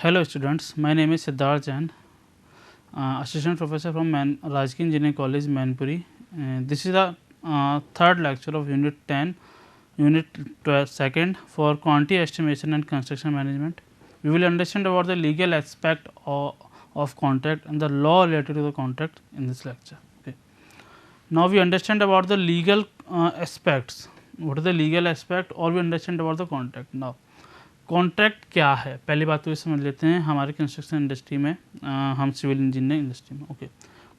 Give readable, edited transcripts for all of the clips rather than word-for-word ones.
Hello students, my name is Siddharth Jain, assistant professor from Rajki Engineering College, Mainpuri. This is the third lecture of Unit 10, Unit 12, second for quantity estimation and construction management. We will understand about the legal aspect of contract and the law related to the contract in this lecture. Okay. Now we understand about the legal aspects. What is the legal aspect, or we understand about the contract. Now contract क्या है, पहली बात तो ये समझ लेते हैं हमारे कंस्ट्रक्शन इंडस्ट्री में, हम सिविल इंजीनियरिंग इंडस्ट्री में। ओके,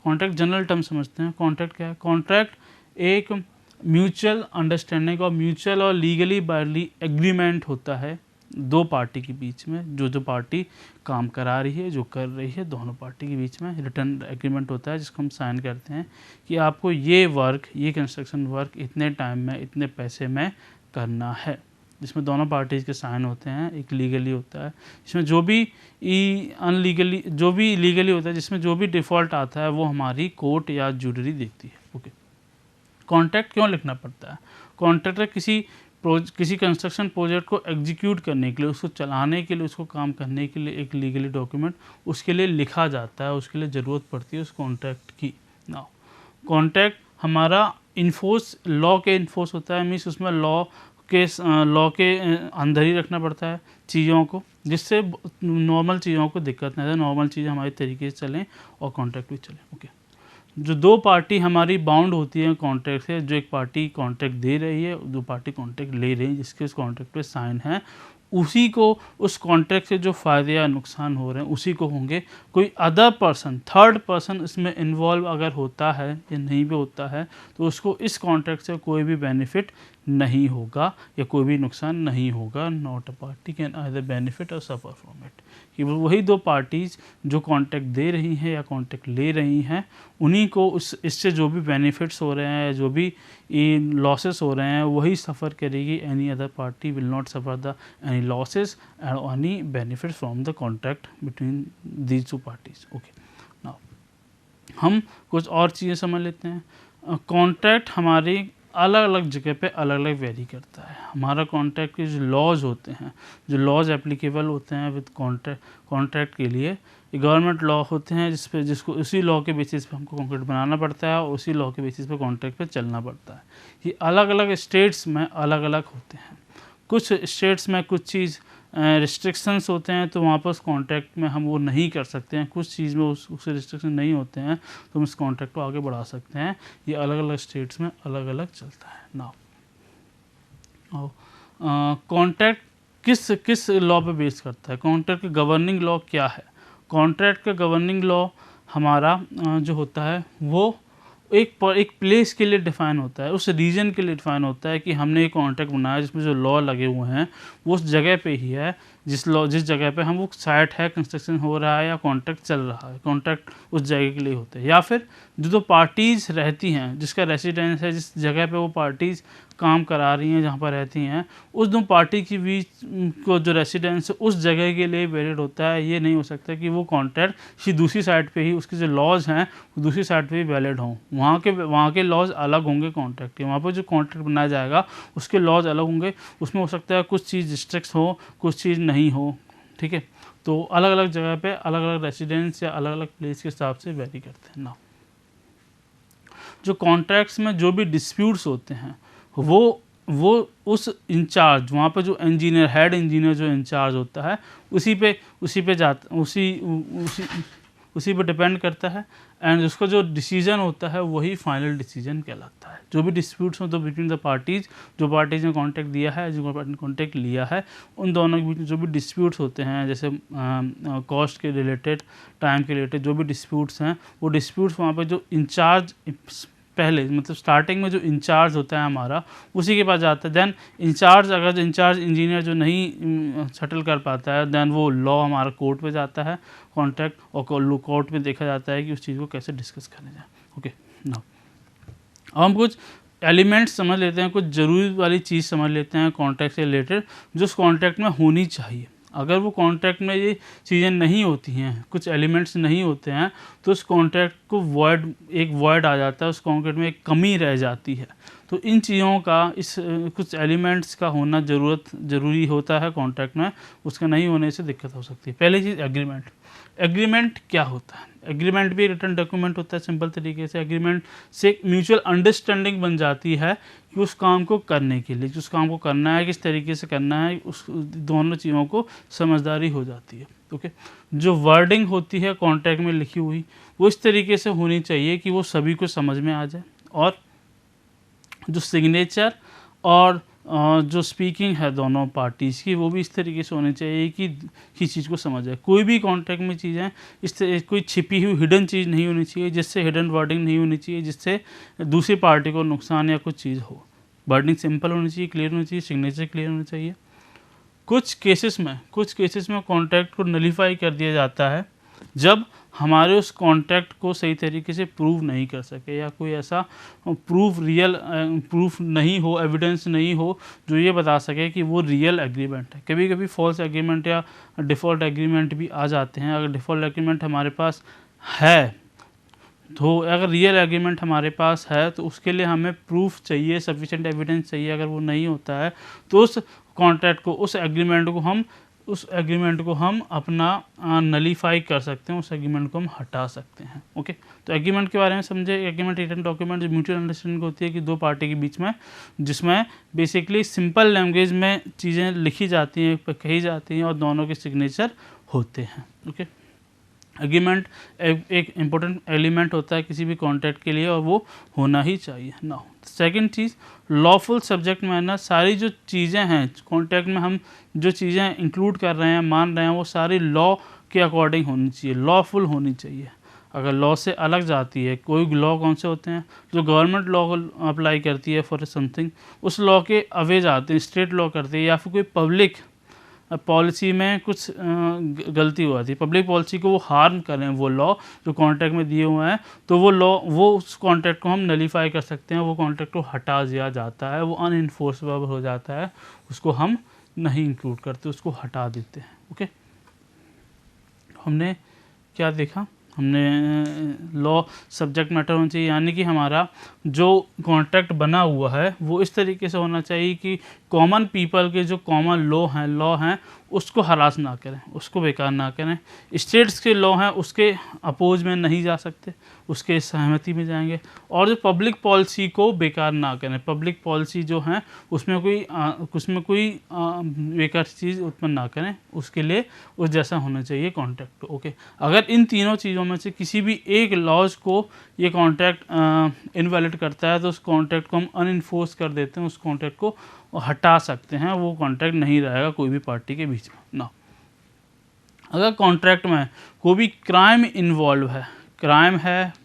कॉन्ट्रैक्ट जनरल टर्म समझते हैं। कॉन्ट्रैक्ट क्या है? कॉन्ट्रैक्ट एक म्यूचुअल अंडरस्टैंडिंग और म्यूचुअल और लीगली बाइंडिंग एग्रीमेंट होता है दो पार्टी के बीच में। जो पार्टी काम करा रही है, जो कर रही है, दोनों पार्टी के बीच में रिटर्न एग्रीमेंट होता है जिसको हम साइन करते हैं कि आपको ये वर्क, ये कंस्ट्रक्शन वर्क इतने टाइम में, इतने पैसे में करना है, जिसमें दोनों पार्टीज़ के साइन होते हैं। एक लीगली होता है, इसमें जो भी अनलीगली, जो भी लीगली होता है, जिसमें जो भी डिफ़ॉल्ट आता है वो हमारी कोर्ट या जूडरी देखती है। ओके, कॉन्ट्रैक्ट क्यों लिखना पड़ता है? कॉन्ट्रैक्टर किसी कंस्ट्रक्शन प्रोजेक्ट को एग्जीक्यूट करने के लिए, उसको चलाने के लिए, उसको काम करने के लिए एक लीगली डॉक्यूमेंट उसके लिए लिखा जाता है, उसके लिए ज़रूरत पड़ती है उस कॉन्ट्रैक्ट की। नाउ कॉन्ट्रैक्ट हमारा इन्फोर्स, लॉ के इन्फोर्स होता है, मीन्स उसमें लॉ के अंदर ही रखना पड़ता है चीज़ों को, जिससे नॉर्मल चीज़ों को दिक्कत नहीं है, नॉर्मल चीज़ें हमारे तरीके से चलें और कॉन्ट्रैक्ट भी चले। ओके, जो दो पार्टी हमारी बाउंड होती है कॉन्ट्रैक्ट से, जो एक पार्टी कॉन्ट्रैक्ट दे रही है, दो पार्टी कॉन्ट्रैक्ट ले रही है, जिसके उस कॉन्ट्रैक्ट पे साइन है, उसी को उस कॉन्ट्रैक्ट से जो फ़ायदे या नुकसान हो रहे हैं उसी को होंगे। कोई अदर पर्सन, थर्ड पर्सन इसमें इन्वॉल्व अगर होता है या नहीं भी होता है तो उसको इस कॉन्ट्रैक्ट से कोई भी बेनिफिट नहीं होगा या कोई भी नुकसान नहीं होगा। Not a party can either benefit और सफ़र फ्रॉम इट। कि वही दो पार्टीज़ जो कॉन्ट्रैक्ट दे रही हैं या कॉन्ट्रैक्ट ले रही हैं, उन्हीं को इससे जो भी बेनिफिट्स हो रहे हैं, जो भी लॉसेस हो रहे हैं, वही सफ़र करेगी। Any other party will not suffer the any losses and any benefits from the contract between these two parties. Okay, now हम कुछ और चीज़ें समझ लेते हैं। कॉन्ट्रैक्ट हमारी अलग अलग जगह पे अलग अलग वेरी करता है। हमारा कॉन्ट्रैक्ट के जो लॉज होते हैं, जो लॉज एप्लीकेबल होते हैं विद कॉन्ट्रैक्ट के लिए, गवर्नमेंट लॉ होते हैं जिसको उसी लॉ के बेसिस पे हमको कॉन्ट्रैक्ट बनाना पड़ता है और उसी लॉ के बेसिस पे कॉन्ट्रैक्ट पे चलना पड़ता है। ये अलग अलग स्टेट्स में अलग अलग होते हैं। कुछ स्टेट्स में कुछ चीज़ रिस्ट्रिक्शंस होते हैं तो वहाँ पर उस कॉन्ट्रैक्ट में हम वो नहीं कर सकते हैं। कुछ चीज़ में उससे रिस्ट्रिक्शन नहीं होते हैं तो हम इस कॉन्ट्रैक्ट को आगे बढ़ा सकते हैं। ये अलग अलग स्टेट्स में अलग अलग चलता है। नाउ कॉन्ट्रैक्ट किस लॉ पे बेस करता है? कॉन्ट्रैक्ट का गवर्निंग लॉ क्या है? कॉन्ट्रैक्ट का गवर्निंग लॉ हमारा जो होता है वो एक प्लेस के लिए डिफ़ाइन होता है, उस रीजन के लिए डिफ़ाइन होता है कि हमने एक कॉन्ट्रैक्ट बनाया जिसमें जो लॉ लगे हुए हैं वो उस जगह पे ही है, जिस जगह पे हम वो साइट है, कंस्ट्रक्शन हो रहा है या कॉन्ट्रैक्ट चल रहा है, कॉन्ट्रैक्ट उस जगह के लिए होते हैं। या फिर जो दो पार्टीज़ रहती हैं, जिसका रेसिडेंस है, जिस जगह पे वो पार्टीज़ काम करा रही हैं, जहाँ पर रहती हैं, उस दो पार्टी के बीच को जो रेसिडेंस है उस जगह के लिए वैलिड होता है। ये नहीं हो सकता कि वो कॉन्ट्रैक्ट किसी दूसरी साइड पे ही, उसके जो लॉज हैं वो दूसरी साइड पे ही वैलिड हों। वहाँ के लॉज अलग होंगे कॉन्ट्रैक्ट के, वहाँ पर जो कॉन्ट्रैक्ट बनाया जाएगा उसके लॉज अलग होंगे। उसमें हो सकता है कुछ चीज़ रिस्ट्रिक्ट हो, कुछ चीज़ नहीं हो। ठीक है, तो अलग अलग जगह पे अलग अलग रेसिडेंस या अलग अलग प्लेस के हिसाब से वेरी करते हैं। ना जो कॉन्ट्रैक्ट्स में जो भी डिस्प्यूट्स होते हैं वो उस इंचार्ज, वहाँ पे जो इंजीनियर, हेड इंजीनियर जो इंचार्ज होता है उसी पे डिपेंड करता है। एंड उसका जो डिसीजन होता है वही फाइनल डिसीजन कहलाता है। जो भी डिस्प्यूट्स हो तो बिटवीन द पार्टीज़, जो पार्टीज़ ने कॉन्ट्रैक्ट दिया है, जो पार्टी ने कॉन्ट्रैक्ट लिया है, उन दोनों के बीच में जो भी डिस्प्यूट्स होते हैं, जैसे कॉस्ट के रिलेटेड, टाइम के रिलेटेड जो भी डिस्प्यूट्स हैं, वो डिस्प्यूट्स वहाँ पर जो इंचार्ज पहले, मतलब स्टार्टिंग में जो इंचार्ज होता है हमारा, उसी के पास जाता है। देन अगर इंचार्ज इंजीनियर जो नहीं सेटल कर पाता है, देन वो लॉ हमारा कोर्ट पे जाता है कॉन्ट्रैक्ट, और कोर्ट में देखा जाता है कि उस चीज़ को कैसे डिस्कस करें जाए। ओके, नाउ अब हम कुछ एलिमेंट्स समझ लेते हैं, कुछ ज़रूरी वाली चीज़ समझ लेते हैं कॉन्ट्रैक्ट से रिलेटेड, जो उस कॉन्ट्रैक्ट में होनी चाहिए। अगर वो कॉन्ट्रैक्ट में ये चीज़ें नहीं होती हैं, कुछ एलिमेंट्स नहीं होते हैं, तो उस कॉन्ट्रैक्ट को वॉइड आ जाता है, उस कॉन्ट्रैक्ट में एक कमी रह जाती है। तो इन चीज़ों का इस कुछ एलिमेंट्स का होना ज़रूरी होता है कॉन्ट्रैक्ट में, उसका नहीं होने से दिक्कत हो सकती है। पहली चीज़ एग्रीमेंट। एग्रीमेंट क्या होता है? एग्रीमेंट भी रिटन डॉक्यूमेंट होता है। सिंपल तरीके से एग्रीमेंट से एक म्यूचुअल अंडरस्टैंडिंग बन जाती है कि उस काम को करने के लिए, उस काम को करना है, किस तरीके से करना है, उस दोनों चीज़ों को समझदारी हो जाती है। ओके, जो वर्डिंग होती है कॉन्ट्रैक्ट में लिखी हुई, वो इस तरीके से होनी चाहिए कि वो सभी को समझ में आ जाए, और जो सिग्नेचर और जो स्पीकिंग है दोनों पार्टीज़ की, वो भी इस तरीके से होनी चाहिए कि किसी चीज़ को समझ जाए। कोई भी कॉन्ट्रैक्ट में चीज़ें इस तरह कोई छिपी हुई हिडन चीज़ नहीं होनी चाहिए, जिससे हिडन वर्डिंग नहीं होनी चाहिए जिससे दूसरी पार्टी को नुकसान या कुछ चीज़ हो। वर्डिंग सिंपल होनी चाहिए, क्लियर होनी चाहिए, सिग्नेचर क्लियर होना चाहिए। कुछ केसेस में कॉन्ट्रैक्ट को नलीफाई कर दिया जाता है जब हमारे उस कॉन्ट्रैक्ट को सही तरीके से प्रूव नहीं कर सके, या कोई ऐसा प्रूफ नहीं हो, एविडेंस नहीं हो जो ये बता सके कि वो रियल एग्रीमेंट है। कभी कभी फॉल्स एग्रीमेंट या डिफ़ॉल्ट एग्रीमेंट भी आ जाते हैं। अगर डिफ़ॉल्ट एग्रीमेंट हमारे पास है, तो अगर रियल एग्रीमेंट हमारे पास है तो उसके लिए हमें प्रूफ चाहिए, सफिशिएंट एविडेंस चाहिए। अगर वो नहीं होता है तो उस कॉन्ट्रैक्ट को, उस एग्रीमेंट को हम अपना नलीफाई कर सकते हैं, उस एग्रीमेंट को हम हटा सकते हैं। ओके, तो एग्रीमेंट के बारे में समझे। Agreement written document mutual understanding होती है कि दो पार्टी के बीच में, जिसमें बेसिकली सिंपल लैंग्वेज में चीज़ें लिखी जाती हैं, कही जाती हैं, और दोनों के सिग्नेचर होते हैं। ओके, एग्रीमेंट एक इम्पोर्टेंट एलिमेंट होता है किसी भी कॉन्ट्रैक्ट के लिए, और वो होना ही चाहिए। नाउ सेकंड चीज़, लॉफुल सब्जेक्ट मैटर। सारी जो चीज़ें हैं कॉन्ट्रैक्ट में, हम जो चीज़ें इंक्लूड कर रहे हैं, मान रहे हैं, वो सारी लॉ के अकॉर्डिंग होनी चाहिए, लॉफुल होनी चाहिए। अगर लॉ से अलग जाती है, कोई लॉ कौन से होते हैं जो गवर्नमेंट लॉ को अप्लाई करती है फॉर समथिंग, उस लॉ के अवे जाते हैं, स्टेट लॉ करती है, या फिर कोई पब्लिक पॉलिसी में कुछ गलती हो जाती है, पब्लिक पॉलिसी को वो हार्म करें, वो लॉ जो कॉन्ट्रैक्ट में दिए हुए हैं, तो वो उस कॉन्ट्रैक्ट को हम नलीफाई कर सकते हैं, वो कॉन्ट्रैक्ट को हटा दिया जाता है, वो अनइन्फोर्सेबल हो जाता है, उसको हम नहीं इंक्लूड करते, उसको हटा देते हैं। ओके, हमने क्या देखा? हमने लॉ सब्जेक्ट मैटर होना चाहिए, यानी कि हमारा जो कॉन्ट्रैक्ट बना हुआ है वो इस तरीके से होना चाहिए कि कॉमन पीपल के जो कॉमन लॉ हैं उसको हरास ना करें, उसको बेकार ना करें। स्टेट्स के लॉ हैं उसके अपोज में नहीं जा सकते, उसके सहमति में जाएंगे। और जो पब्लिक पॉलिसी को बेकार ना करें, पब्लिक पॉलिसी जो हैं उसमें कोई बेकार चीज़ उत्पन्न ना करें, उसके लिए उस जैसा होना चाहिए कॉन्ट्रैक्ट। ओके, अगर इन तीनों चीज़ों में से किसी भी एक लॉज को ये कॉन्ट्रैक्ट इनवैलिड करता है तो उस कॉन्ट्रैक्ट को हम अनइन्फोर्स कर देते हैं, उस कॉन्ट्रैक्ट को हटा सकते हैं, वो कॉन्ट्रैक्ट नहीं रहेगा कोई भी पार्टी के बीच में ना। अगर कॉन्ट्रैक्ट में कोई भी क्राइम इन्वॉल्व है,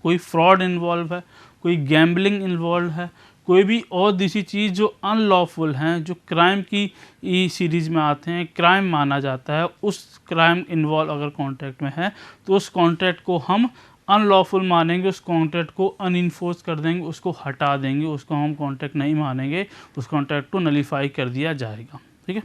कोई फ्रॉड इन्वॉल्व है, कोई गैम्बलिंग इन्वॉल्व है, कोई भी और दूसरी चीज़ जो अनलॉफुल हैं, जो क्राइम की सीरीज़ में आते हैं, क्राइम माना जाता है, उस क्राइम इन्वॉल्व अगर कॉन्ट्रैक्ट में है तो उस कॉन्ट्रैक्ट को हम अनलॉफुल मानेंगे, उस कॉन्ट्रैक्ट को अनइन्फोर्स कर देंगे, उसको हटा देंगे, उसको हम कॉन्ट्रैक्ट नहीं मानेंगे, उस कॉन्ट्रैक्ट को नलीफाई कर दिया जाएगा। ठीक है,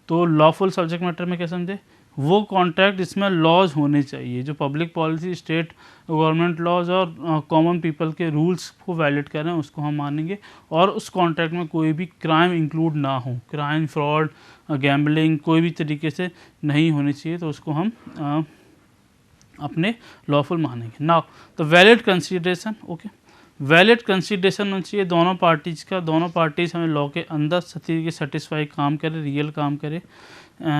तो लॉफुल सब्जेक्ट मैटर में क्या समझे? वो कॉन्ट्रैक्ट जिसमें लॉज होने चाहिए, जो public policy, state government laws और कॉमन पीपल के रूल्स को वैलिड करें, उसको हम मानेंगे। और उस कॉन्ट्रैक्ट में कोई भी क्राइम इंक्लूड ना हो, क्राइम, फ्रॉड, गैम्बलिंग कोई भी तरीके से नहीं होनी चाहिए, तो उसको हम अपने लॉफुल मानेंगे। नाउ तो valid consideration. Okay, valid consideration होना चाहिए दोनों पार्टीज़ का, दोनों पार्टीज़ हमें लॉ के अंदर सेटिस्फाई काम करे, रियल काम करे।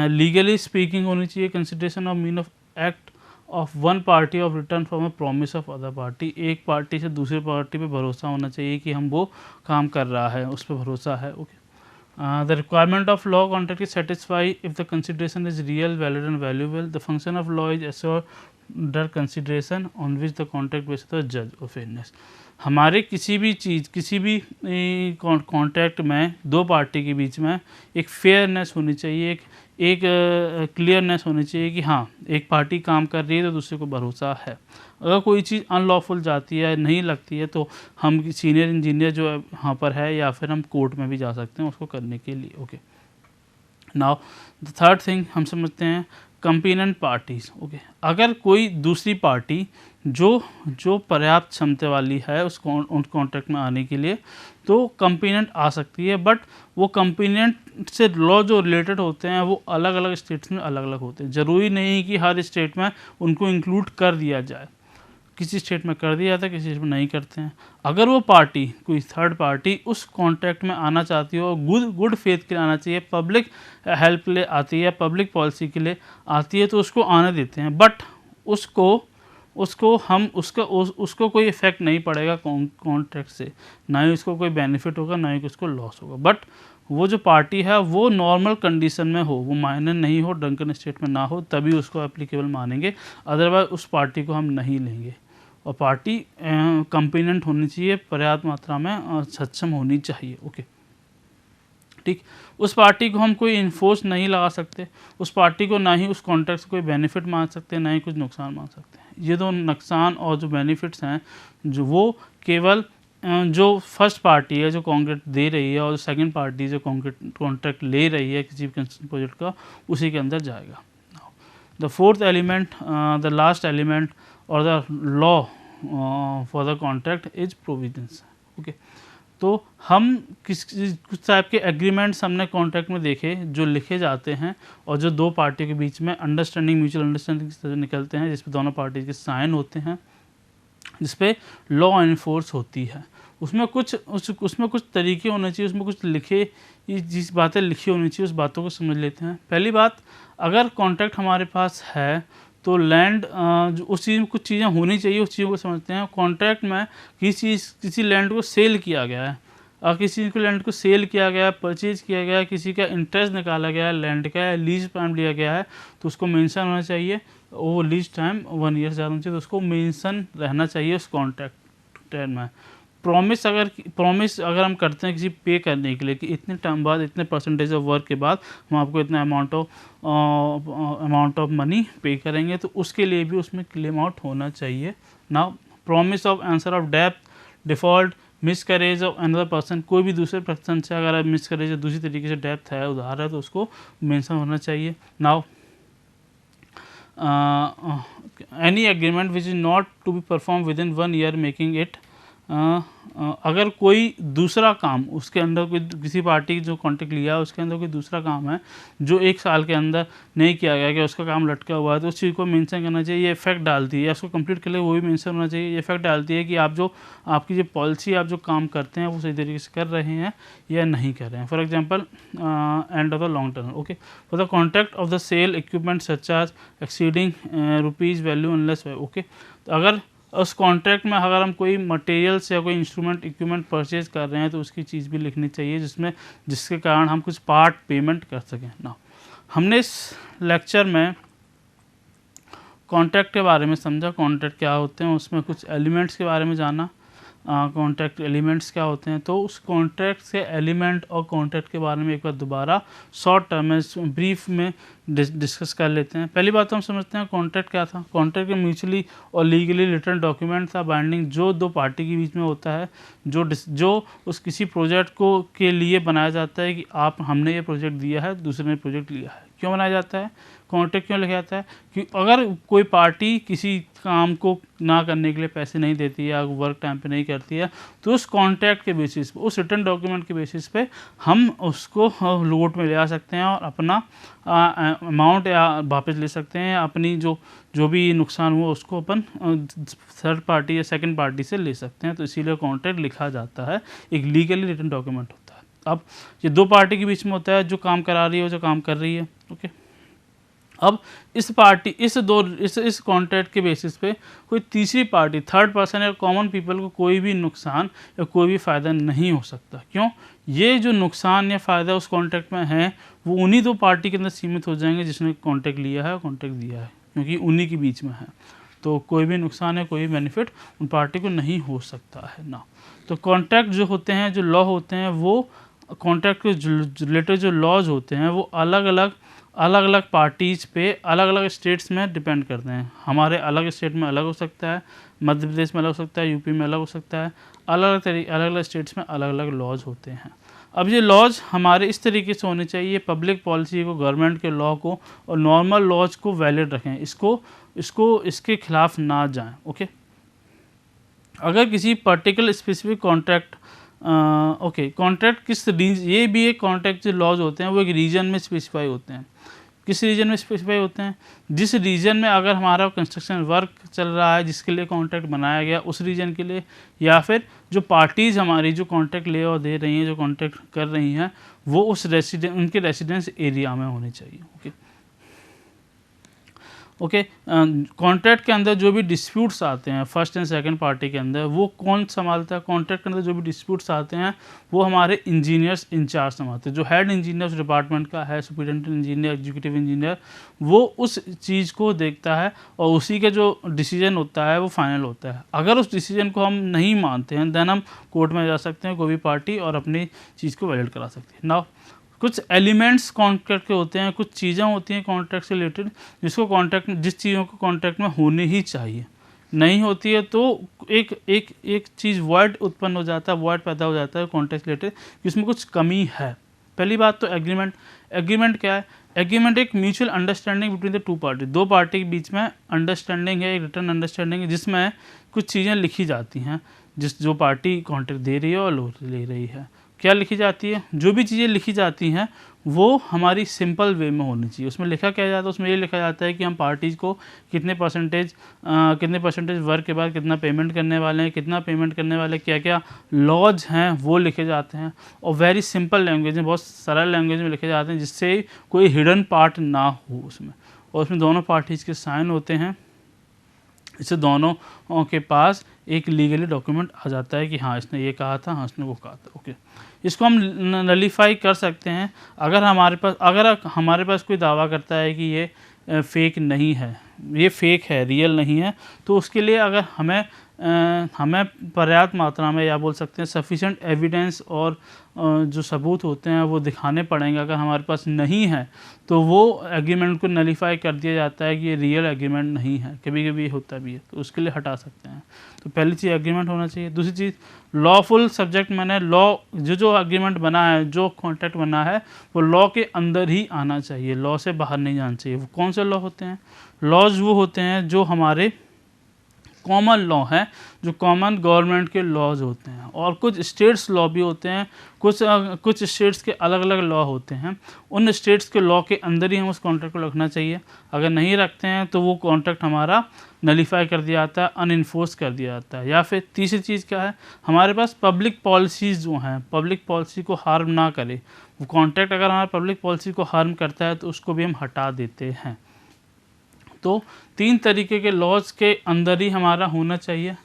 लीगली स्पीकिंग होनी चाहिए consideration of mean of act of one party of return from a promise of other party. एक पार्टी से दूसरी पार्टी पे भरोसा होना चाहिए कि हम वो काम कर रहा है, उस पर भरोसा है। Okay, the requirement of law contract is satisfied if the consideration is real, valid and valuable. The function of law is assure the consideration on which the contract bases the judge of fairness. हमारे किसी भी चीज़, किसी भी contract में दो party के बीच में एक फेयरनेस होनी चाहिए, एक क्लियरनेस होनी चाहिए कि हाँ एक पार्टी काम कर रही है तो दूसरे को भरोसा है। अगर कोई चीज़ अनलॉफुल जाती है, नहीं लगती है, तो हम सीनियर इंजीनियर जो यहाँ पर है या फिर हम कोर्ट में भी जा सकते हैं उसको करने के लिए। Okay, now the third thing हम समझते हैं कंपेनेंट पार्टीज़। ओके, अगर कोई दूसरी पार्टी जो पर्याप्त क्षमता वाली है उस कॉन्ट्रैक्ट में आने के लिए, तो कंपोनेंट आ सकती है, बट वो कंपोनेंट से लॉ जो रिलेटेड होते हैं वो अलग अलग स्टेट्स में अलग अलग होते हैं। ज़रूरी नहीं कि हर स्टेट में उनको इंक्लूड कर दिया जाए, किसी स्टेट में कर दिया जाता है, किसी स्टेट में नहीं करते हैं। अगर वो पार्टी, कोई थर्ड पार्टी उस कॉन्ट्रैक्ट में आना चाहती हो, गुड फेथ के लिए आना चाहिए, पब्लिक हेल्प के लिए आती है, पब्लिक पॉलिसी के लिए आती है, तो उसको आने देते हैं। बट उसको कोई इफेक्ट नहीं पड़ेगा कॉन्ट्रैक्ट से, ना ही उसको कोई बेनिफिट होगा, ना ही उसको लॉस होगा। बट वो जो पार्टी है वो नॉर्मल कंडीशन में हो, वो माइनर नहीं हो, ड्रंकन स्टेट में ना हो, तभी उसको एप्लीकेबल मानेंगे, अदरवाइज उस पार्टी को हम नहीं लेंगे। और पार्टी कंपोनेंट होनी चाहिए, पर्याप्त मात्रा में सक्षम होनी चाहिए। ओके, ठीक। उस पार्टी को हम कोई इन्फोर्स नहीं लगा सकते, उस पार्टी को ना ही उस कॉन्ट्रैक्ट से कोई बेनिफिट मान सकते हैं, ना ही कुछ नुकसान मान सकते हैं। ये दो नुकसान और जो बेनिफिट्स हैं, जो वो केवल जो फर्स्ट पार्टी है जो कॉन्ट्रैक्ट दे रही है और सेकंड पार्टी जो कॉन्ट्रैक्ट ले रही है किसी भी कंस्ट्रक्शन प्रोजेक्ट का, उसी के अंदर जाएगा। The fourth element, the last element और the law for the contract is provisions. Okay, तो हम कुछ टाइप के एग्रीमेंट्स हमने कॉन्ट्रैक्ट में देखे जो लिखे जाते हैं और जो दो पार्टियों के बीच में अंडरस्टैंडिंग, म्यूचुअल अंडरस्टैंडिंग से निकलते हैं, जिसपे दोनों पार्टी के साइन होते हैं, जिसपे लॉ इन्फोर्स होती है। उसमें कुछ तरीके होने चाहिए, उसमें कुछ लिखे, जिस बातें लिखी होनी चाहिए उस बातों को समझ लेते हैं। पहली बात, अगर कॉन्ट्रैक्ट हमारे पास है तो लैंड उस चीज़ में कुछ चीज़ें होनी चाहिए, उस चीज़ों को समझते हैं। कॉन्ट्रैक्ट में किसी लैंड को सेल किया गया है, और किसी को लैंड को सेल किया गया है, परचेज किया गया है, किसी का इंटरेस्ट निकाला गया है लैंड का, लीज टाइम लिया गया है, तो उसको मेंशन होना चाहिए। वो लीज टाइम 1 ईयर से ज़्यादा होना चाहिए, तो उसको मेंशन रहना चाहिए उस कॉन्ट्रैक्ट में। प्रॉमिस अगर हम करते हैं किसी पे करने के लिए कि इतने टाइम बाद, इतने परसेंटेज ऑफ वर्क के बाद हम आपको इतना अमाउंट ऑफ मनी पे करेंगे, तो उसके लिए भी उसमें क्लेम आउट होना चाहिए ना। Promise of answer of depth, default, miscarriage of another person, कोई भी दूसरे पर्सन से अगर मिसकरेज दूसरी तरीके से डेप्थ है, उधार है, तो उसको मेंशन होना चाहिए। Now any agreement which is not to be perform within 1 year making it, अगर कोई दूसरा काम उसके अंदर, कोई किसी पार्टी जो कॉन्ट्रैक्ट लिया है उसके अंदर कोई दूसरा काम है जो 1 साल के अंदर नहीं किया गया, कि उसका काम लटका हुआ है, तो उस चीज़ को मेंशन करना चाहिए। ये इफेक्ट डालती है, उसको कंप्लीट कर ले वो भी मेंशन होना चाहिए। ये इफेक्ट डालती है कि आपकी जो पॉलिसी, आप जो काम करते हैं वो सही तरीके से कर रहे हैं या नहीं कर रहे हैं। For example, end of the long term. Okay, for the contract of the sale equipment such as exceeding rupees value unless. Okay, तो अगर उस कॉन्ट्रैक्ट में अगर हम कोई मटेरियल्स या कोई इक्विपमेंट परचेज कर रहे हैं, तो उसकी चीज़ भी लिखनी चाहिए जिसके कारण हम कुछ पार्ट पेमेंट कर सकें ना। हमने इस लेक्चर में कॉन्ट्रैक्ट के बारे में समझा, कॉन्ट्रैक्ट क्या होते हैं, उसमें कुछ एलिमेंट्स के बारे में जाना, कॉन्ट्रैक्ट एलिमेंट्स क्या होते हैं। तो उस कॉन्ट्रैक्ट के एलिमेंट और कॉन्ट्रैक्ट के बारे में एक बार दोबारा शॉर्ट टर्म में, ब्रीफ में डिस्कस कर लेते हैं। पहली बात तो हम समझते हैं कॉन्ट्रैक्ट क्या था। कॉन्ट्रैक्ट म्यूचुअली और लीगली रिटर्न डॉक्यूमेंट था बाइंडिंग, जो दो पार्टी के बीच में होता है, जो उस किसी प्रोजेक्ट को के लिए बनाया जाता है कि हमने ये प्रोजेक्ट दिया है, दूसरे ने प्रोजेक्ट लिया है। क्यों बनाया जाता है, कॉन्ट्रैक्ट क्यों लिखा जाता है? कि अगर कोई पार्टी किसी काम को ना करने के लिए पैसे नहीं देती है या वर्क टाइम पे नहीं करती है, तो उस कॉन्ट्रैक्ट के बेसिस पे, उस रिटर्न डॉक्यूमेंट के बेसिस पे हम उसको लोट में ले आ सकते हैं और अपना अमाउंट या वापस ले सकते हैं, अपनी जो भी नुकसान हुआ उसको अपन थर्ड पार्टी या सेकंड पार्टी से ले सकते हैं। तो इसीलिए कॉन्ट्रैक्ट लिखा जाता है, एक लीगली रिटर्न डॉक्यूमेंट होता है। अब ये दो पार्टी के बीच में होता है, जो काम करा रही है, जो काम कर रही है। ओके, अब इस कॉन्ट्रैक्ट के बेसिस पे कोई तीसरी पार्टी, थर्ड पर्सन या कॉमन पीपल को कोई भी नुकसान या कोई भी फ़ायदा नहीं हो सकता। क्यों? ये जो नुकसान या फ़ायदा उस कॉन्ट्रैक्ट में है, वो उन्हीं दो पार्टी के अंदर सीमित हो जाएंगे जिसने कॉन्ट्रैक्ट लिया है और कॉन्ट्रैक्ट दिया है, क्योंकि उन्हीं के बीच में है। तो कोई भी नुकसान या कोई भी बेनिफिट उन पार्टी को नहीं हो सकता है ना। तो कॉन्ट्रैक्ट जो होते हैं, जो लॉ होते हैं, वो कॉन्ट्रैक्ट के रिलेटेड जो लॉज होते हैं वो अलग अलग पार्टीज़ पे, अलग अलग स्टेट्स में डिपेंड करते हैं। हमारे अलग स्टेट में अलग हो सकता है, मध्य प्रदेश में अलग हो सकता है, यूपी में अलग हो सकता है, अलग अलग स्टेट्स में अलग अलग लॉज होते हैं। अब ये लॉज हमारे इस तरीके से होने चाहिए, पब्लिक पॉलिसी को, गवर्नमेंट के लॉ को और नॉर्मल लॉज को वैलिड रखें, इसके खिलाफ ना जाएं। ओके, अगर किसी particular specific contract okay, contract किस ये भी एक कॉन्ट्रैक्ट जो लॉज होते हैं वो एक रीजन में स्पेसिफाई होते हैं। किस रीजन में स्पेसिफाई होते हैं? जिस रीजन में अगर हमारा कंस्ट्रक्शन वर्क चल रहा है, जिसके लिए कॉन्ट्रैक्ट बनाया गया उस रीजन के लिए, या फिर जो पार्टीज़ हमारी जो कॉन्ट्रैक्ट ले और दे रही हैं, जो कॉन्ट्रैक्ट कर रही हैं, वो उस उनके रेसिडेंस एरिया में होनी चाहिए। ओके, कॉन्ट्रैक्ट के अंदर जो भी डिस्प्यूट्स आते हैं फर्स्ट एंड सेकंड पार्टी के अंदर, वो कौन संभालता है? कॉन्ट्रैक्ट के अंदर जो भी डिस्प्यूट्स आते हैं वो हमारे इंजीनियर्स इंचार्ज संभालते हैं। जो हेड इंजीनियर उस डिपार्टमेंट का है, सुपरिटेंडेंट इंजीनियर, एग्जीक्यूटिव इंजीनियर, वो उस चीज़ को देखता है और उसी का जो डिसीजन होता है वो फाइनल होता है। अगर उस डिसीजन को हम नहीं मानते हैं देन हम कोर्ट में जा सकते हैं, कोई भी पार्टी, और अपनी चीज़ को वैलिड करा सकती है। नाउ कुछ एलिमेंट्स कॉन्ट्रैक्ट के होते हैं, कुछ चीज़ें होती हैं कॉन्ट्रैक्ट से रिलेटेड जिस चीज़ों को कॉन्ट्रैक्ट में होनी ही चाहिए, नहीं होती है तो एक चीज़ वॉइड उत्पन्न हो जाता है, वॉइड पैदा हो जाता है कॉन्ट्रैक्ट से रिलेटेड कि उसमें कुछ कमी है। पहली बात तो एग्रीमेंट क्या है? एग्रीमेंट एक mutual understanding between the two party, दो पार्टी के बीच में अंडरस्टैंडिंग है, एक रिटर्न अंडरस्टैंडिंग है, जिसमें कुछ चीज़ें लिखी जाती हैं, जो पार्टी कॉन्ट्रैक्ट दे रही है और ले रही है। क्या लिखी जाती है? जो भी चीज़ें लिखी जाती हैं वो हमारी सिंपल वे में होनी चाहिए। उसमें लिखा क्या जाता है? उसमें ये लिखा जाता है कि हम पार्टीज़ को कितने परसेंटेज वर्क के बाद कितना पेमेंट करने वाले हैं, कितना पेमेंट करने वाले, क्या क्या लॉज हैं वो लिखे जाते हैं, और वेरी सिंपल लैंग्वेज में, बहुत सरल लैंग्वेज में लिखे जाते हैं, जिससे कोई हिडन पार्ट ना हो उसमें। और उसमें दोनों पार्टीज़ के साइन होते हैं, इससे दोनों के पास एक लीगली डॉक्यूमेंट आ जाता है कि हाँ इसने ये कहा था, हाँ इसने वो कहा था। ओके, इसको हम नलीफाई कर सकते हैं अगर हमारे पास कोई दावा करता है कि ये फेक नहीं है, ये फेक है, रियल नहीं है, तो उसके लिए अगर हमें पर्याप्त मात्रा में, या बोल सकते हैं सफिशेंट एविडेंस और जो सबूत होते हैं वो दिखाने पड़ेंगे। अगर हमारे पास नहीं है तो वो एग्रीमेंट को नलीफाई कर दिया जाता है कि ये रियल एग्रीमेंट नहीं है। कभी कभी होता भी है, तो उसके लिए हटा सकते हैं। तो पहली चीज़ एग्रीमेंट होना चाहिए। दूसरी चीज़ लॉफुल सब्जेक्ट, मैंने लॉ, जो एग्रीमेंट बना है, जो कॉन्ट्रैक्ट बना है, वो लॉ के अंदर ही आना चाहिए, लॉ से बाहर नहीं जाना चाहिए। वो कौन से लॉ होते हैं? लॉज वो होते हैं जो हमारे कॉमन लॉ हैं, जो कॉमन गवर्नमेंट के लॉज होते हैं, और कुछ स्टेट्स लॉ भी होते हैं, कुछ स्टेट्स के अलग अलग लॉ होते हैं। उन स्टेट्स के लॉ के अंदर ही हम उस कॉन्ट्रैक्ट को रखना चाहिए। अगर नहीं रखते हैं तो वो कॉन्ट्रैक्ट हमारा नलीफाई कर दिया जाता है, अनइन्फोर्स कर दिया जाता है। या फिर तीसरी चीज़ क्या है? हमारे पास पब्लिक पॉलिसीज़ जो हैं, पब्लिक पॉलिसी को हार्म ना करे, वो कॉन्ट्रैक्ट अगर हमारे पब्लिक पॉलिसी को हार्म करता है तो उसको भी हम हटा देते हैं। तो 3 तरीके के लॉज के अंदर ही हमारा होना चाहिए।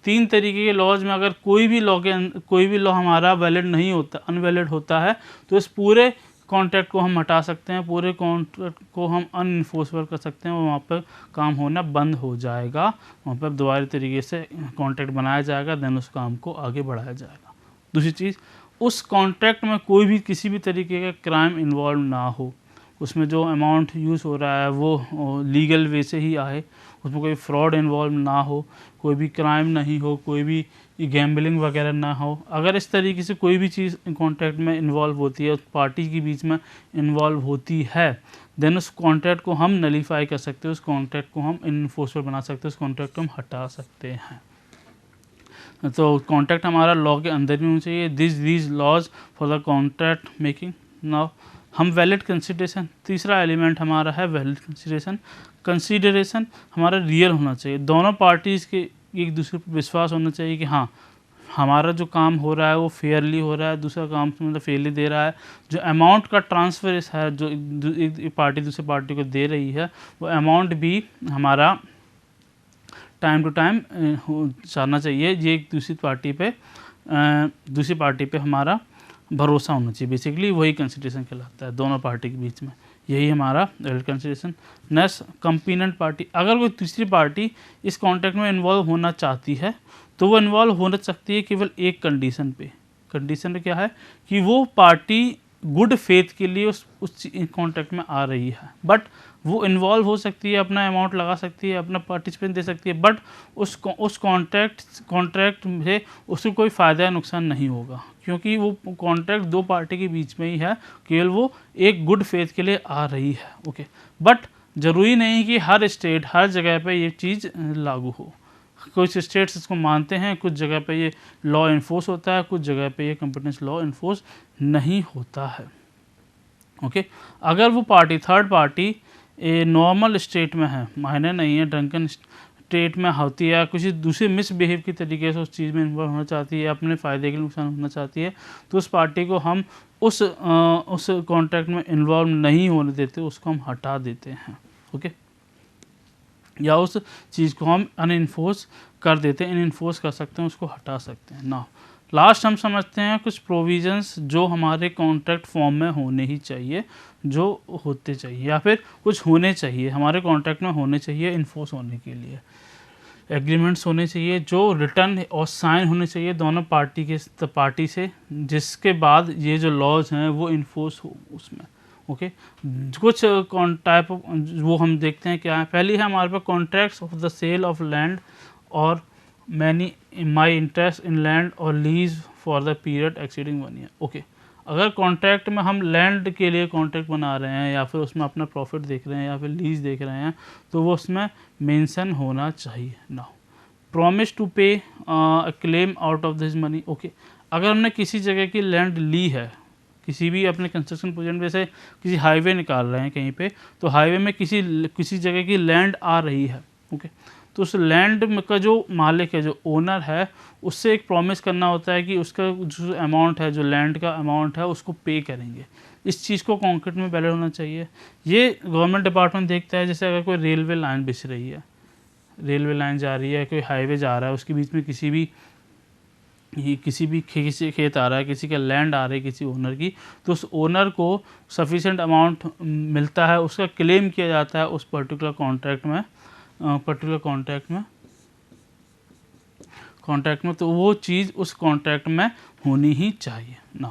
3 तरीके के लॉज में अगर कोई भी लॉ हमारा वैलिड नहीं होता, अनवैलिड होता है, तो इस पूरे कॉन्ट्रैक्ट को हम हटा सकते हैं, पूरे कॉन्ट्रैक्ट को हम अनइन्फोर्सेबल कर सकते हैं, और वहाँ पर काम होना बंद हो जाएगा। वहाँ पर दोबारा तरीके से कॉन्ट्रैक्ट बनाया जाएगा, देन उस काम को आगे बढ़ाया जाएगा। दूसरी चीज़, उस कॉन्ट्रैक्ट में कोई भी किसी भी तरीके का क्राइम इन्वॉल्व ना हो, उसमें जो अमाउंट यूज़ हो रहा है वो लीगल वे से ही आए, उसमें कोई फ्रॉड इन्वॉल्व ना हो, कोई भी क्राइम नहीं हो, कोई भी गैम्बलिंग वगैरह ना हो। अगर इस तरीके से कोई भी चीज़ कॉन्ट्रैक्ट में इन्वॉल्व होती है, उस पार्टी के बीच में इन्वॉल्व होती है, देन उस कॉन्ट्रैक्ट को हम नलीफाई कर सकते हैं, उस कॉन्ट्रैक्ट को हम इनफोर्सबल बना सकते हैं, उस कॉन्ट्रैक्ट को हम हटा सकते हैं। तो कॉन्ट्रैक्ट हमारा लॉ के अंदर भी होना चाहिए। These laws for the contract making. Now हम वैलिड कंसिडरेशन, तीसरा एलिमेंट हमारा है वैलिड कंसिडरेशन हमारा रियल होना चाहिए। दोनों पार्टीज़ के एक दूसरे पर विश्वास होना चाहिए कि हाँ हमारा जो काम हो रहा है वो फेयरली हो रहा है, दूसरा काम मतलब फेयरली दे रहा है। जो अमाउंट का ट्रांसफर है, जो एक पार्टी दूसरी पार्टी को दे रही है, वो अमाउंट भी हमारा टाइम टू टाइम जाना चाहिए। ये एक दूसरी पार्टी पे हमारा भरोसा होना चाहिए। बेसिकली वही कंसिडरेशन कहलाता है दोनों पार्टी के बीच में, यही हमारा valid consideration. Next, competent party. अगर कोई तीसरी पार्टी इस कॉन्ट्रैक्ट में इन्वॉल्व होना चाहती है तो वो इन्वॉल्व होना सकती है केवल एक कंडीशन पे। कंडीशन क्या है? कि वो पार्टी गुड फेथ के लिए उस कॉन्ट्रैक्ट में आ रही है, बट वो इन्वॉल्व हो सकती है, अपना अमाउंट लगा सकती है, अपना पार्टिसिपेंट दे सकती है, बट उस कॉन्ट्रैक्ट से उसको कोई फ़ायदा या नुकसान नहीं होगा, क्योंकि वो कॉन्ट्रैक्ट दो पार्टी के बीच में ही है, केवल वो एक गुड फेथ के लिए आ रही है। ओके, बट ज़रूरी नहीं कि हर स्टेट हर जगह पे ये चीज़ लागू हो। कुछ स्टेट्स इसको मानते हैं, कुछ जगह पे ये लॉ इन्फोर्स होता है, कुछ जगह पे ये कंपटीशन लॉ इन्फोर्स नहीं होता है। ओके, अगर वो party third party normal state में है, मायने नहीं है ड्रंकन स्टेट में होती है, कुछ दूसरे मिसबिहेव की तरीके से उस चीज़ में इन्वॉल्व होना चाहती है, अपने फ़ायदे के लिए नुकसान होना चाहती है, तो उस पार्टी को हम उस कॉन्ट्रैक्ट में इन्वॉल्व नहीं होने देते, उसको हम हटा देते हैं। ओके, या उस चीज़ को हम अनइन्फोर्स कर देते हैं, इनइन्फोर्स कर सकते हैं, उसको हटा सकते हैं ना। लास्ट हम समझते हैं कुछ प्रोविजंस जो हमारे कॉन्ट्रैक्ट फॉर्म में होने ही चाहिए, जो होते चाहिए या फिर कुछ होने चाहिए हमारे कॉन्ट्रैक्ट में होने चाहिए इन्फोर्स होने के लिए। एग्रीमेंट्स होने चाहिए जो रिटर्न और साइन होने चाहिए दोनों पार्टी से, जिसके बाद ये जो लॉज हैं वो इन्फोर्स हो उसमें। ओके, कुछ टाइप ऑफ वो हम देखते हैं क्या है। पहली है हमारे पास contracts of the sale of land और many my interest in land और lease for the period exceeding 1 year. Okay, अगर कॉन्ट्रैक्ट में हम लैंड के लिए कॉन्ट्रैक्ट बना रहे हैं या फिर उसमें अपना प्रॉफिट देख रहे हैं या फिर लीज देख रहे हैं, तो वो उसमें मेंशन होना चाहिए ना। प्रॉमिस टू पे claim out of this money. Okay, अगर हमने किसी जगह की लैंड ली है, किसी भी अपने कंस्ट्रक्शन प्रोजेक्ट में से किसी हाईवे निकाल रहे हैं कहीं पे, तो हाईवे में किसी जगह की लैंड आ रही है। ओके, तो उस लैंड का जो मालिक है, जो ओनर है, उससे एक प्रॉमिस करना होता है कि उसका जो अमाउंट है, जो लैंड का अमाउंट है, उसको पे करेंगे। इस चीज़ को कॉन्क्रीट में वैलिड होना चाहिए। ये गवर्नमेंट डिपार्टमेंट देखता है, जैसे अगर कोई रेलवे लाइन बिछ रही है, रेलवे लाइन जा रही है, कोई हाईवे जा रहा है, उसके बीच में किसी खेत आ रहा है, किसी का लैंड आ रही है किसी ओनर की, तो उस ओनर को सफिशेंट अमाउंट मिलता है, उसका क्लेम किया जाता है उस पर्टिकुलर कॉन्ट्रैक्ट में, तो वो चीज़ उस कॉन्ट्रैक्ट में होनी ही चाहिए ना।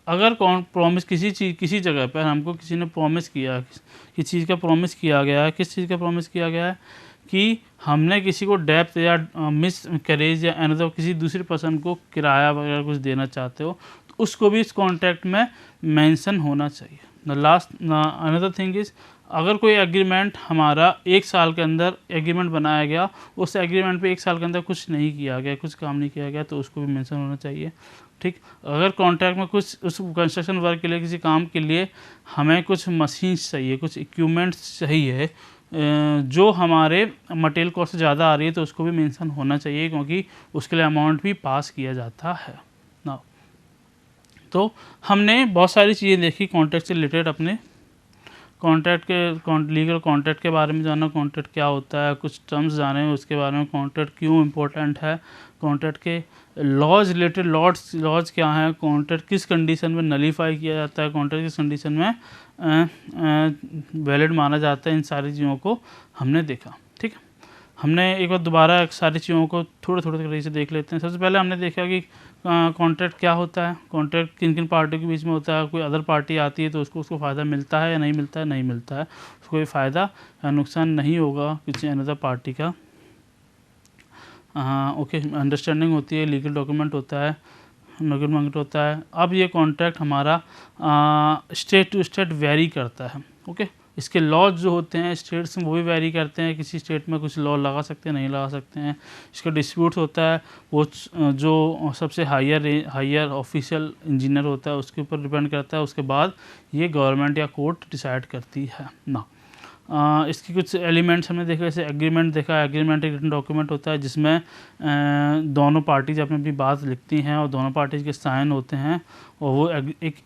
अगर प्रॉमिस किसी जगह पर हमको किसी ने प्रॉमिस किया, किस चीज़ का प्रॉमिस किया गया है, किस चीज़ का प्रॉमिस किया गया है कि हमने किसी को डेप्थ या मिस कैरेज या अनदर किसी दूसरे पर्सन को किराया वगैरह कुछ देना चाहते हो, तो उसको भी इस कॉन्ट्रैक्ट में मेंशन होना चाहिए। The last another thing is, अगर कोई एग्रीमेंट हमारा 1 साल के अंदर एग्रीमेंट बनाया गया, उस एग्रीमेंट पे 1 साल के अंदर कुछ नहीं किया गया, कुछ काम नहीं किया गया, तो उसको भी मेंशन होना चाहिए। ठीक, अगर कॉन्ट्रैक्ट में कुछ उस कंस्ट्रक्शन वर्क के लिए, किसी काम के लिए हमें कुछ मशीन्स चाहिए, कुछ इक्विपमेंट्स चाहिए जो हमारे मटेरियल कॉस्ट से ज़्यादा आ रही है, तो उसको भी मेंशन होना चाहिए, क्योंकि उसके लिए अमाउंट भी पास किया जाता है ना। तो हमने बहुत सारी चीज़ें देखी कॉन्ट्रैक्ट से रिलेटेड, अपने लीगल कॉन्ट्रैक्ट के बारे में जाना, कॉन्ट्रैक्ट क्या होता है, कुछ टर्म्स जाने उसके बारे में, कॉन्ट्रैक्ट क्यों इम्पोर्टेंट है, कॉन्ट्रैक्ट के लॉज रिलेटेड लॉज क्या हैं, कॉन्ट्रैक्ट किस कंडीशन में नलीफाई किया जाता है, कॉन्ट्रैक्ट किस कंडीशन में वैलिड माना जाता है, इन सारी चीज़ों को हमने देखा। ठीक है, हमने एक बार दोबारा सारी चीज़ों को थोड़े तरीके से देख लेते हैं। सबसे पहले हमने देखा कि कॉन्ट्रैक्ट क्या होता है, कॉन्ट्रैक्ट किन किन पार्टियों के बीच में होता है, कोई अदर पार्टी आती है तो उसको फ़ायदा मिलता है या नहीं मिलता है, नहीं मिलता है, उसको कोई फ़ायदा या नुकसान नहीं होगा किसी अनदर पार्टी का। ओके, अंडरस्टैंडिंग होती है, लीगल डॉक्यूमेंट होता है, एग्रीमेंट होता है। अब ये कॉन्ट्रैक्ट हमारा स्टेट टू स्टेट वेरी करता है। ओके, इसके लॉज जो होते हैं स्टेट्स में वो भी वेरी करते हैं, किसी स्टेट में कुछ लॉ लगा सकते हैं, नहीं लगा सकते हैं। इसका डिस्प्यूट होता है, वो जो सबसे हायर ऑफिशियल इंजीनियर होता है उसके ऊपर डिपेंड करता है, उसके बाद ये गवर्नमेंट या कोर्ट डिसाइड करती है ना। इसकी कुछ एलिमेंट्स हमने देखा, जैसे एग्रीमेंट देखा। एग्रीमेंट एक रिटन डॉक्यूमेंट होता है जिसमें दोनों पार्टीज अपनी अपनी बात लिखती हैं और दोनों पार्टीज के साइन होते हैं, और वो एक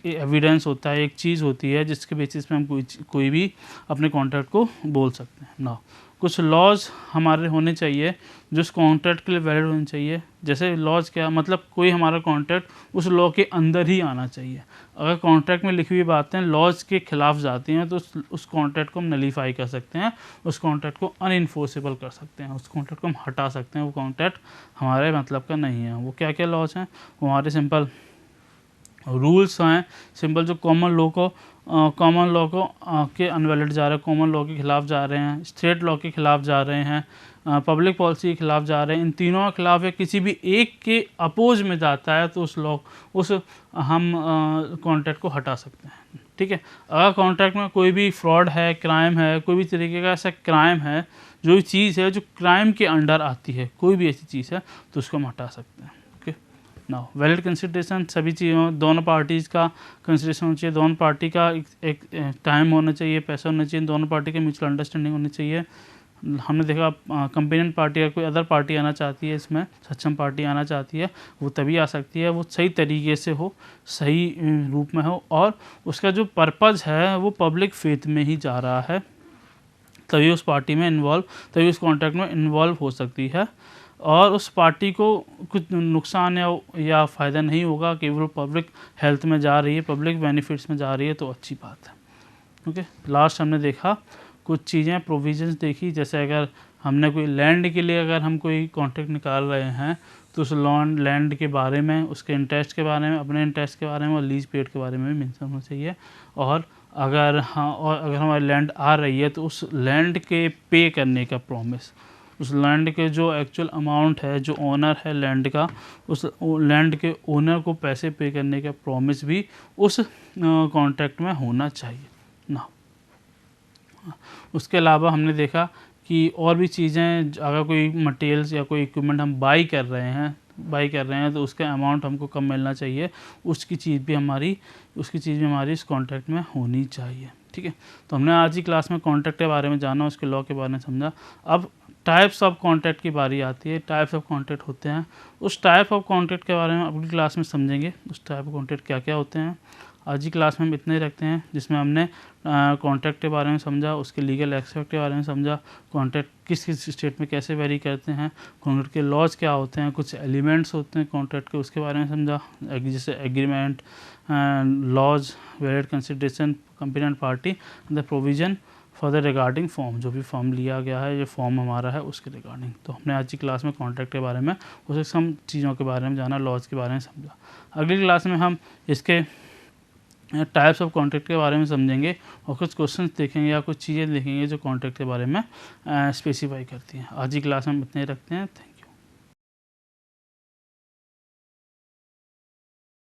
एविडेंस होता है, एक चीज़ होती है जिसके बेसिस पे हम कोई भी अपने कॉन्ट्रैक्ट को बोल सकते हैं ना। कुछ लॉज हमारे होने चाहिए जो उस कॉन्ट्रैक्ट के लिए वैलिड होने चाहिए। जैसे लॉज क्या मतलब, कोई हमारा कॉन्ट्रैक्ट उस लॉ के अंदर ही आना चाहिए। अगर कॉन्ट्रैक्ट में लिखी हुई बातें लॉज के खिलाफ जाती हैं तो उस कॉन्ट्रैक्ट को हम नलीफाई कर सकते हैं, उस कॉन्ट्रैक्ट को अनइन्फोर्सेबल कर सकते हैं, उस कॉन्ट्रैक्ट को हम हटा सकते हैं, वो कॉन्ट्रैक्ट हमारे मतलब का नहीं है। वो क्या क्या लॉज हैं, वो हमारे सिंपल रूल्स हैं, सिंपल जो कॉमन लॉ को के अनवैलिड जा रहे हैं, कॉमन लॉ के खिलाफ जा रहे हैं, स्टेट लॉ के खिलाफ जा रहे हैं, पब्लिक पॉलिसी के खिलाफ जा रहे हैं। इन तीनों के खिलाफ या किसी भी एक के अपोज में जाता है तो हम कॉन्ट्रैक्ट को हटा सकते हैं। ठीक है। अगर कॉन्ट्रैक्ट में कोई भी फ्रॉड है, क्राइम है, कोई भी तरीके का ऐसा क्राइम है, जो भी चीज़ है जो क्राइम के अंडर आती है, कोई भी ऐसी चीज़ है तो उसको हम हटा सकते हैं। ओके, नाउ वैलिड कंसिडरेशन, सभी चीज़ों दोनों पार्टीज़ का कंसिडरेशन होना चाहिए, दोनों पार्टी का एक टाइम होना चाहिए, पैसा होना चाहिए, दोनों पार्टी की म्यूचुअल अंडरस्टैंडिंग होनी चाहिए। हमने देखा कंपेनियन पार्टी या कोई अदर पार्टी आना चाहती है, इसमें सक्षम पार्टी आना चाहती है, वो तभी आ सकती है वो सही तरीके से हो, सही रूप में हो, और उसका जो पर्पज़ है वो पब्लिक फेथ में ही जा रहा है, तभी उस पार्टी में इन्वॉल्व, तभी उस कॉन्ट्रैक्ट में इन्वॉल्व हो सकती है, और उस पार्टी को कुछ नुकसान या फ़ायदा नहीं होगा, केवल पब्लिक हेल्थ में जा रही है, पब्लिक बेनिफिट्स में जा रही है, तो अच्छी बात है। ओके, लास्ट हमने देखा कुछ चीज़ें प्रोविजंस देखी, जैसे अगर हमने कोई लैंड के लिए अगर हम कोई कॉन्ट्रैक्ट निकाल रहे हैं तो उस लैंड के बारे में, उसके इंटरेस्ट के बारे में, अपने इंटरेस्ट के बारे में और लीज पीरियड के बारे में भी मेंशन होना चाहिए। और अगर हमारी लैंड आ रही है तो उस लैंड के पे करने का प्रॉमिस, उस लैंड के जो एक्चुअल अमाउंट है, जो ओनर है लैंड का, उस लैंड के ओनर को पैसे पे करने का प्रॉमिस भी उस कॉन्ट्रैक्ट में होना चाहिए ना। उसके अलावा हमने देखा कि और भी चीज़ें, अगर कोई मटेरियल्स या कोई इक्विपमेंट हम बाई कर रहे हैं तो उसका अमाउंट हमको कम मिलना चाहिए, उसकी चीज़ भी हमारी इस कॉन्ट्रैक्ट में होनी चाहिए। ठीक है, तो हमने आज की क्लास में कॉन्ट्रैक्ट के बारे में जाना, उसके लॉ के बारे में समझा। अब टाइप्स ऑफ कॉन्ट्रैक्ट की बारी आती है। टाइप्स ऑफ कॉन्ट्रैक्ट होते हैं, उस टाइप ऑफ कॉन्ट्रैक्ट के बारे में अगली क्लास में समझेंगे, उस टाइप ऑफ कॉन्ट्रैक्ट क्या क्या होते हैं। आज की क्लास में हम इतने ही रखते हैं, जिसमें हमने कॉन्ट्रैक्ट के बारे में समझा, उसके लीगल एस्पेक्ट के बारे में समझा, कॉन्ट्रैक्ट किस किस स्टेट में कैसे वेरी करते हैं, कॉन्ट्रैक्ट के लॉज क्या होते हैं, कुछ एलिमेंट्स होते हैं कॉन्ट्रैक्ट के, उसके बारे में समझा, जैसे agreement, laws, valid consideration, companion party, the provision for the regarding form, जो भी फॉर्म लिया गया है, ये फॉर्म हमारा है उसके रिगार्डिंग। तो हमने आज की क्लास में कॉन्ट्रैक्ट के बारे में, उसे सम चीज़ों के बारे में जाना, लॉज के बारे में समझा। अगली क्लास में हम इसके टाइप्स ऑफ कॉन्ट्रैक्ट के बारे में समझेंगे और कुछ क्वेश्चंस देखेंगे या कुछ चीज़ें देखेंगे जो कॉन्ट्रैक्ट के बारे में स्पेसिफाई करती हैं। आज की क्लास में हम इतने ही रखते हैं। Thank you.